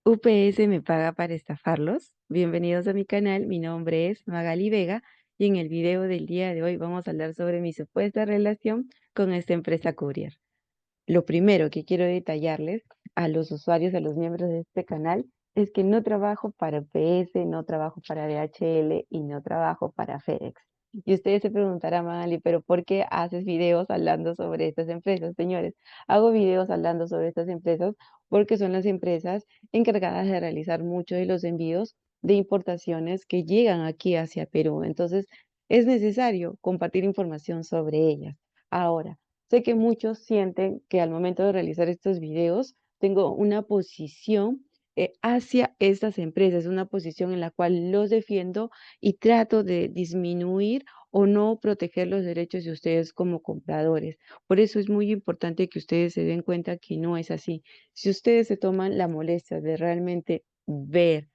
UPS me paga para estafarlos. Bienvenidos a mi canal, mi nombre es Magali Vega y en el video del día de hoy vamos a hablar sobre mi supuesta relación con esta empresa courier. Lo primero que quiero detallarles a los usuarios, a los miembros de este canal, es que no trabajo para UPS, no trabajo para DHL y no trabajo para FedEx. Y ustedes se preguntarán, Magali, pero ¿por qué haces videos hablando sobre estas empresas? Señores, hago videos hablando sobre estas empresas porque son las empresas encargadas de realizar muchos de los envíos de importaciones que llegan aquí hacia Perú. Entonces, es necesario compartir información sobre ellas. Ahora, sé que muchos sienten que al momento de realizar estos videos tengo una posición hacia estas empresas, una posición en la cual los defiendo y trato de disminuir o no proteger los derechos de ustedes como compradores. Por eso es muy importante que ustedes se den cuenta que no es así. Si ustedes se toman la molestia de realmente ver,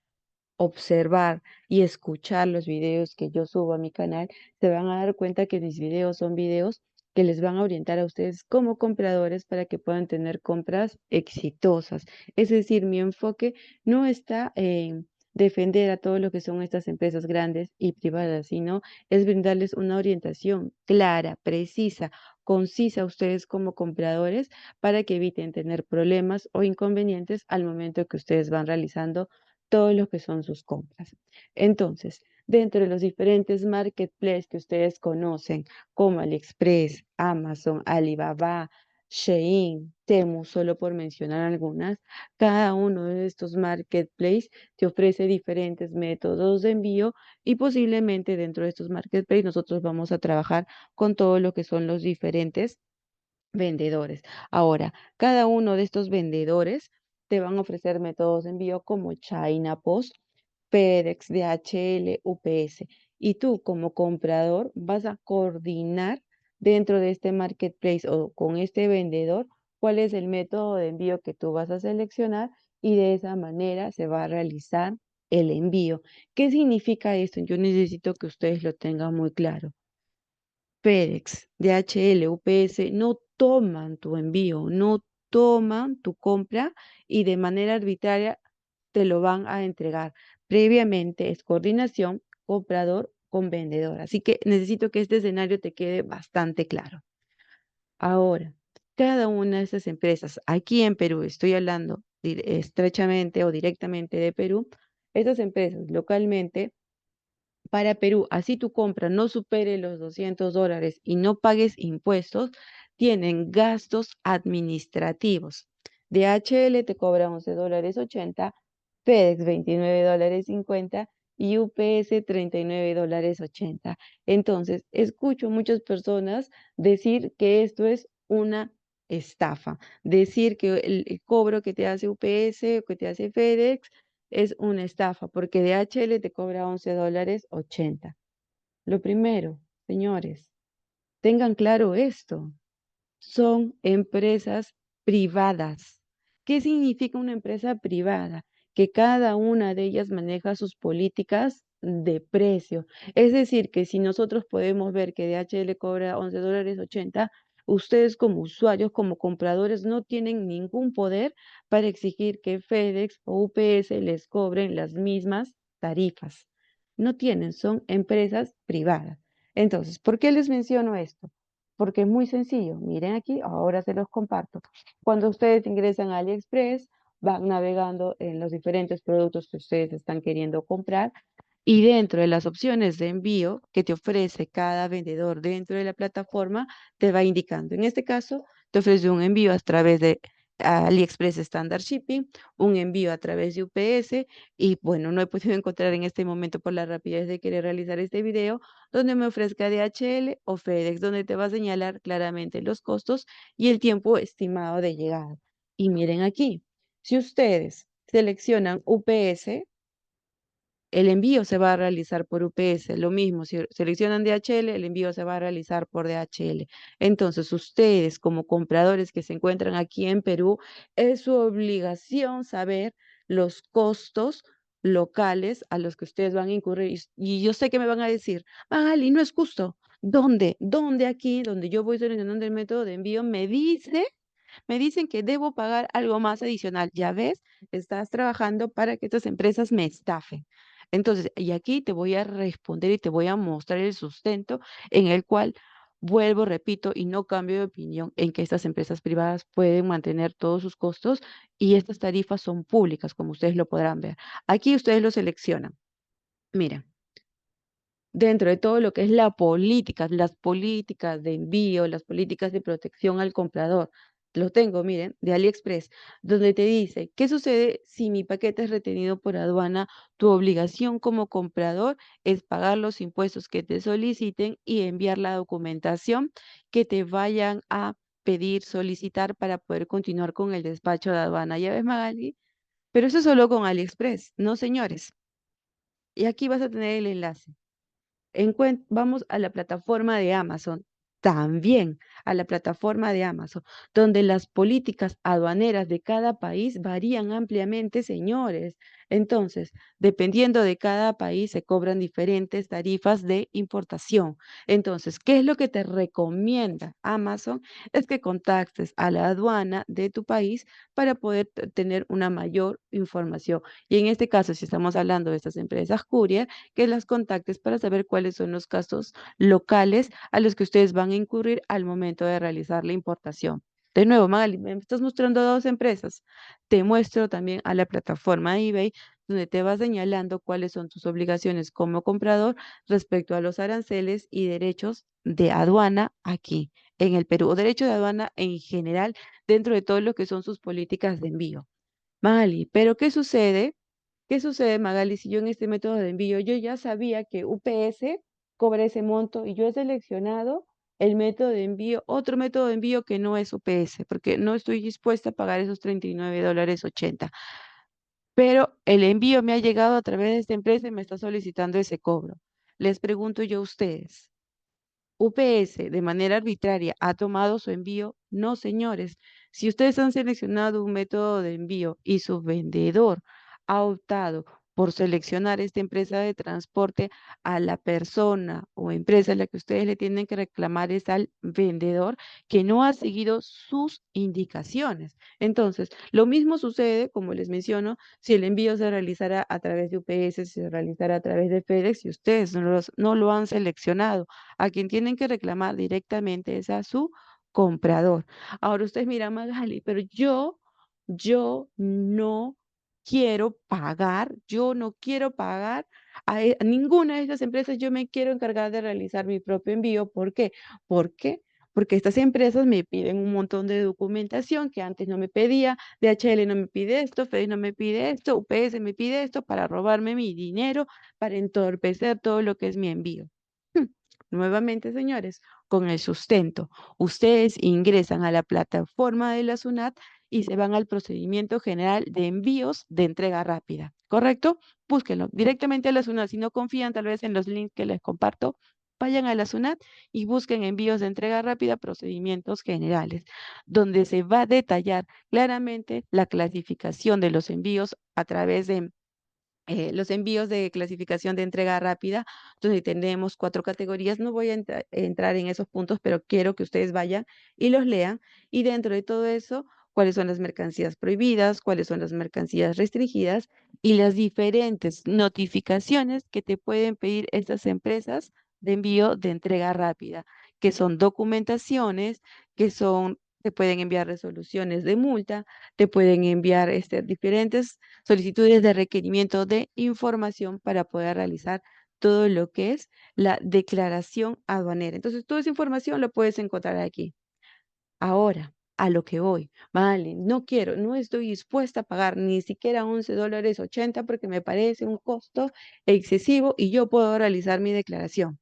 observar y escuchar los videos que yo subo a mi canal, se van a dar cuenta que mis videos son videos que les van a orientar a ustedes como compradores para que puedan tener compras exitosas. Es decir, mi enfoque no está en defender a todo lo que son estas empresas grandes y privadas, sino es brindarles una orientación clara, precisa, concisa a ustedes como compradores para que eviten tener problemas o inconvenientes al momento que ustedes van realizando todo lo que son sus compras. Entonces, dentro de los diferentes marketplaces que ustedes conocen, como AliExpress, Amazon, Alibaba, Shein, Temu, solo por mencionar algunas, cada uno de estos marketplaces te ofrece diferentes métodos de envío y posiblemente dentro de estos marketplaces nosotros vamos a trabajar con todo lo que son los diferentes vendedores. Ahora, cada uno de estos vendedores te van a ofrecer métodos de envío como China Post, FedEx, DHL, UPS. Y tú como comprador vas a coordinar dentro de este marketplace o con este vendedor cuál es el método de envío que tú vas a seleccionar y de esa manera se va a realizar el envío. ¿Qué significa esto? Yo necesito que ustedes lo tengan muy claro. FedEx, DHL, UPS no toman tu envío, no toman tu compra y de manera arbitraria te lo van a entregar. Previamente es coordinación comprador con vendedor. Así que necesito que este escenario te quede bastante claro. Ahora, cada una de estas empresas, aquí en Perú, estoy hablando estrechamente o directamente de Perú, estas empresas localmente para Perú, así tu compra no supere los $200 y no pagues impuestos, tienen gastos administrativos. DHL te cobra $11.80, FedEx $29.50 y UPS $39.80. Entonces, escucho muchas personas decir que esto es una estafa, decir que el cobro que te hace UPS o que te hace FedEx es una estafa porque DHL te cobra $11.80. Lo primero, señores, tengan claro esto, son empresas privadas. ¿Qué significa una empresa privada? Que cada una de ellas maneja sus políticas de precio. Es decir, que si nosotros podemos ver que DHL cobra $11.80, ustedes como usuarios, como compradores, no tienen ningún poder para exigir que FedEx o UPS les cobren las mismas tarifas. No tienen, son empresas privadas. Entonces, ¿por qué les menciono esto? Porque es muy sencillo. Miren aquí, ahora se los comparto. Cuando ustedes ingresan a AliExpress, van navegando en los diferentes productos que ustedes están queriendo comprar y dentro de las opciones de envío que te ofrece cada vendedor dentro de la plataforma, te va indicando. En este caso, te ofrece un envío a través de AliExpress Standard Shipping, un envío a través de UPS y bueno, no he podido encontrar en este momento por la rapidez de querer realizar este video donde me ofrezca DHL o FedEx, donde te va a señalar claramente los costos y el tiempo estimado de llegada. Y miren aquí, si ustedes seleccionan UPS, el envío se va a realizar por UPS. Lo mismo, si seleccionan DHL, el envío se va a realizar por DHL. Entonces, ustedes como compradores que se encuentran aquí en Perú, es su obligación saber los costos locales a los que ustedes van a incurrir. Y yo sé que me van a decir, Ali, no es justo. ¿Dónde? ¿Dónde aquí, donde yo voy seleccionando el método de envío, me dice Me dicen que debo pagar algo más adicional. Ya ves, estás trabajando para que estas empresas me estafen. Entonces, y aquí te voy a responder y te voy a mostrar el sustento en el cual vuelvo, repito, y no cambio de opinión en que estas empresas privadas pueden mantener todos sus costos y estas tarifas son públicas, como ustedes lo podrán ver. Aquí ustedes lo seleccionan. Miren, dentro de todo lo que es las políticas de envío, las políticas de protección al comprador. Lo tengo, miren, de AliExpress, donde te dice, ¿qué sucede si mi paquete es retenido por aduana? Tu obligación como comprador es pagar los impuestos que te soliciten y enviar la documentación que te vayan a pedir, solicitar para poder continuar con el despacho de aduana. ¿Ya ves, Magali? Pero eso es solo con AliExpress, no, señores. Y aquí vas a tener el enlace. Vamos a la plataforma de Amazon, también a la plataforma de Amazon, donde las políticas aduaneras de cada país varían ampliamente, señores. Entonces, dependiendo de cada país, se cobran diferentes tarifas de importación. Entonces, ¿qué es lo que te recomienda Amazon? Es que contactes a la aduana de tu país para poder tener una mayor información. Y en este caso, si estamos hablando de estas empresas courier, que las contactes para saber cuáles son los casos locales a los que ustedes van a incurrir al momento de realizar la importación. De nuevo, Magali, me estás mostrando dos empresas. Te muestro también a la plataforma de eBay, donde te va señalando cuáles son tus obligaciones como comprador respecto a los aranceles y derechos de aduana aquí en el Perú, o derecho de aduana en general dentro de todo lo que son sus políticas de envío. Magali, pero ¿qué sucede? ¿Qué sucede, Magali? Si yo en este método de envío, yo ya sabía que UPS cobra ese monto y yo he seleccionado el método de envío, otro método de envío que no es UPS, porque no estoy dispuesta a pagar esos $39.80. Pero el envío me ha llegado a través de esta empresa y me está solicitando ese cobro. Les pregunto yo a ustedes. UPS de manera arbitraria ha tomado su envío. No, señores. Si ustedes han seleccionado un método de envío y su vendedor ha optado por seleccionar esta empresa de transporte, a la persona o empresa a la que ustedes le tienen que reclamar es al vendedor que no ha seguido sus indicaciones. Entonces, lo mismo sucede, como les menciono, si el envío se realizara a través de UPS, si se realizara a través de FedEx, y ustedes no lo han seleccionado. A quien tienen que reclamar directamente es a su comprador. Ahora ustedes miran, Magali, pero yo no yo no quiero pagar a ninguna de estas empresas, yo me quiero encargar de realizar mi propio envío. ¿Por qué? ¿Por qué? Porque estas empresas me piden un montón de documentación que antes no me pedía, DHL no me pide esto, FedEx no me pide esto, UPS me pide esto para robarme mi dinero, para entorpecer todo lo que es mi envío. Nuevamente, señores, con el sustento, ustedes ingresan a la plataforma de la SUNAT y se van al procedimiento general de envíos de entrega rápida, ¿correcto? Búsquenlo directamente a la SUNAT. Si no confían tal vez en los links que les comparto, vayan a la SUNAT y busquen envíos de entrega rápida, procedimientos generales, donde se va a detallar claramente la clasificación de los envíos a través de los envíos de clasificación de entrega rápida, donde tenemos 4 categorías. No voy a entrar en esos puntos, pero quiero que ustedes vayan y los lean. Y dentro de todo eso, cuáles son las mercancías prohibidas, cuáles son las mercancías restringidas y las diferentes notificaciones que te pueden pedir estas empresas de envío de entrega rápida, que son documentaciones, te pueden enviar resoluciones de multa, te pueden enviar diferentes solicitudes de requerimiento de información para poder realizar todo lo que es la declaración aduanera. Entonces, toda esa información la puedes encontrar aquí. Ahora, a lo que voy, vale, no estoy dispuesta a pagar ni siquiera $11.80 porque me parece un costo excesivo y yo puedo realizar mi declaración.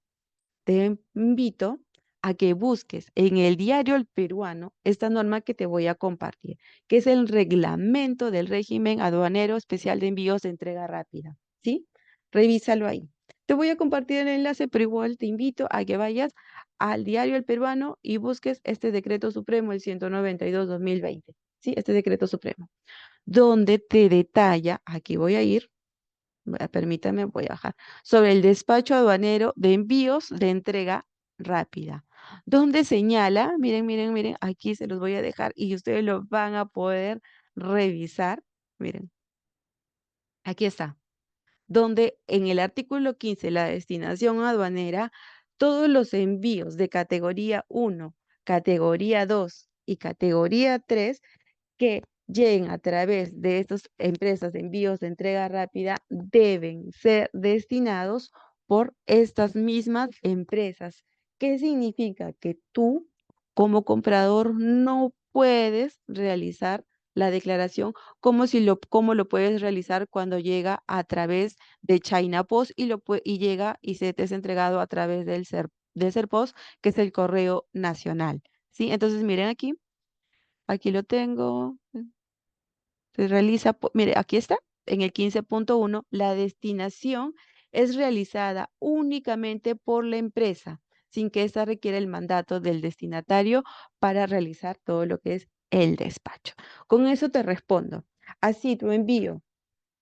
Te invito a que busques en el diario El Peruano esta norma que te voy a compartir, que es el reglamento del régimen aduanero especial de envíos de entrega rápida, ¿sí? Revísalo ahí. Te voy a compartir el enlace, pero igual te invito a que vayas al diario El Peruano y busques este decreto supremo, el 192/2020, ¿sí? Este decreto supremo, donde te detalla, aquí voy a ir, permítame, voy a bajar, sobre el despacho aduanero de envíos de entrega rápida. donde señala, miren, miren, miren, aquí se los voy a dejar y ustedes lo van a poder revisar. Miren, aquí está, donde en el artículo 15, la destinación aduanera, todos los envíos de categoría 1, categoría 2 y categoría 3 que lleguen a través de estas empresas de envíos de entrega rápida deben ser destinados por estas mismas empresas. ¿Qué significa? Que tú, como comprador, no puedes realizar la declaración como lo puedes realizar cuando llega a través de China Post y llega y se te es entregado a través del Serpost, que es el correo nacional. ¿Sí? Entonces, miren aquí lo tengo. Se realiza, mire, aquí está, en el 15.1, la destinación es realizada únicamente por la empresa, sin que ésta requiera el mandato del destinatario para realizar todo lo que es el despacho. Con eso te respondo. Así tu envío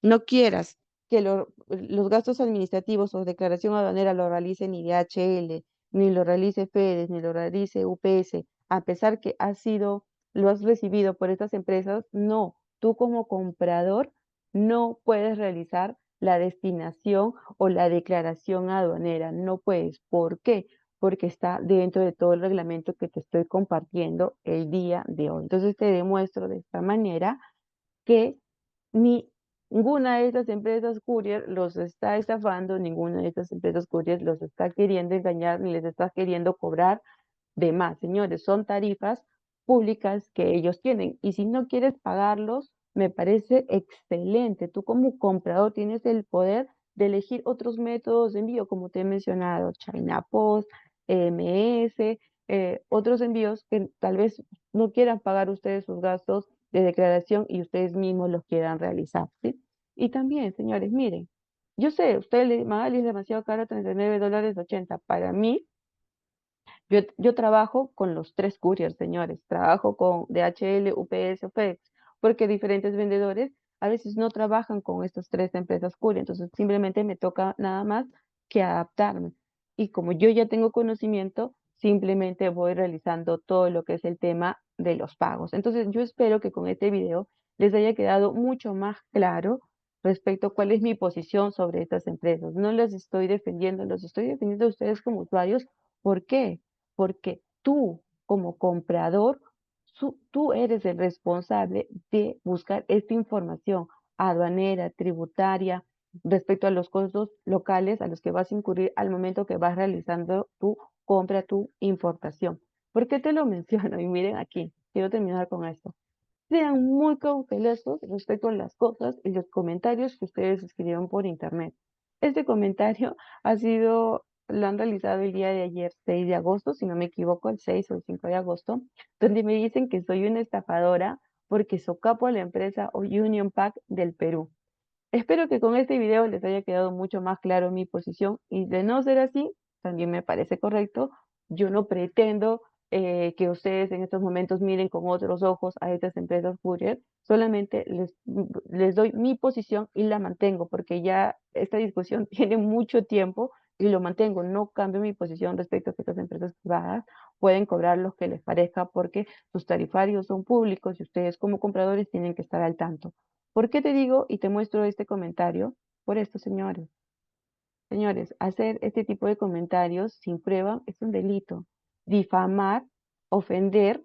no quieras que los gastos administrativos o declaración aduanera lo realice ni DHL, ni lo realice FEDES, ni lo realice UPS, a pesar que lo has recibido por estas empresas, no, tú como comprador no puedes realizar la destinación o la declaración aduanera, no puedes. ¿Por qué? Porque está dentro de todo el reglamento que te estoy compartiendo el día de hoy. Entonces te demuestro de esta manera que ninguna de estas empresas courier los está estafando, ninguna de estas empresas courier los está queriendo engañar ni les está queriendo cobrar de más. Señores, son tarifas públicas que ellos tienen y si no quieres pagarlos, me parece excelente. Tú como comprador tienes el poder de elegir otros métodos de envío, como te he mencionado, China Post, EMS, otros envíos que tal vez no quieran pagar ustedes sus gastos de declaración y ustedes mismos los quieran realizar, ¿sí? Y también, señores, miren, yo sé, Magali es demasiado caro, $39.80. Para mí, yo trabajo con los tres couriers, señores. Trabajo con DHL, UPS o FedEx, porque diferentes vendedores a veces no trabajan con estas tres empresas courier. Entonces, simplemente me toca nada más que adaptarme. Y como yo ya tengo conocimiento, simplemente voy realizando todo lo que es el tema de los pagos. Entonces, yo espero que con este video les haya quedado mucho más claro respecto a cuál es mi posición sobre estas empresas. No las estoy defendiendo, los estoy defendiendo a ustedes como usuarios. ¿Por qué? Porque tú, como comprador, tú eres el responsable de buscar esta información aduanera, tributaria, respecto a los costos locales a los que vas a incurrir al momento que vas realizando tu compra, tu importación. ¿Por qué te lo menciono? Y miren aquí, quiero terminar con esto. Sean muy cautelosos respecto a las cosas y los comentarios que ustedes escribieron por internet. Este comentario lo han realizado el día de ayer, 6 de agosto, si no me equivoco, el 6 o el 5 de agosto, donde me dicen que soy una estafadora porque socapo a la empresa Union Pack del Perú. Espero que con este video les haya quedado mucho más claro mi posición y de no ser así, también me parece correcto. Yo no pretendo que ustedes en estos momentos miren con otros ojos a estas empresas courier, solamente les doy mi posición y la mantengo porque ya esta discusión tiene mucho tiempo y lo mantengo, no cambio mi posición respecto a que estas empresas privadas pueden cobrar lo que les parezca porque sus tarifarios son públicos y ustedes como compradores tienen que estar al tanto. ¿Por qué te digo y te muestro este comentario? Por esto, señores. Señores, hacer este tipo de comentarios sin prueba es un delito. Difamar, ofender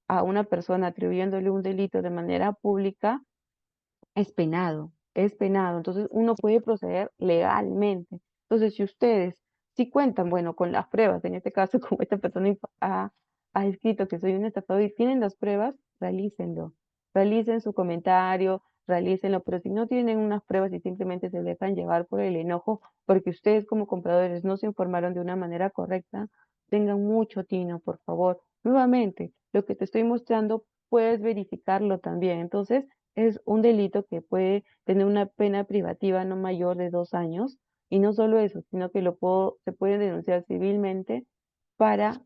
a una persona atribuyéndole un delito de manera pública es penado, es penado. Entonces uno puede proceder legalmente. Entonces, si cuentan, bueno, con las pruebas, en este caso, como esta persona ha escrito que soy un estafador y tienen las pruebas, realícenlo. Realicen su comentario, realícenlo, pero si no tienen unas pruebas y simplemente se dejan llevar por el enojo, porque ustedes como compradores no se informaron de una manera correcta, tengan mucho tino, por favor. Nuevamente, lo que te estoy mostrando, puedes verificarlo también. Entonces, es un delito que puede tener una pena privativa no mayor de 2 años. Y no solo eso, sino que se puede denunciar civilmente para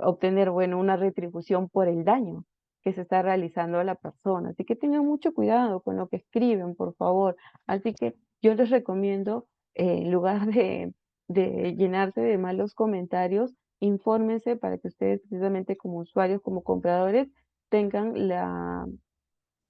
obtener, bueno, una retribución por el daño que se está realizando a la persona. Así que tengan mucho cuidado con lo que escriben, por favor. Así que yo les recomiendo, en lugar de llenarse de malos comentarios, infórmense para que ustedes precisamente como usuarios, como compradores, tengan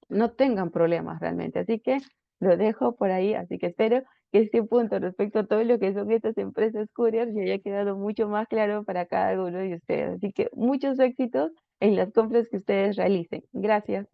no tengan problemas realmente. Así que lo dejo por ahí, así que espero que este punto respecto a todo lo que son estas empresas courier ya haya quedado mucho más claro para cada uno de ustedes. Así que muchos éxitos en las compras que ustedes realicen. Gracias.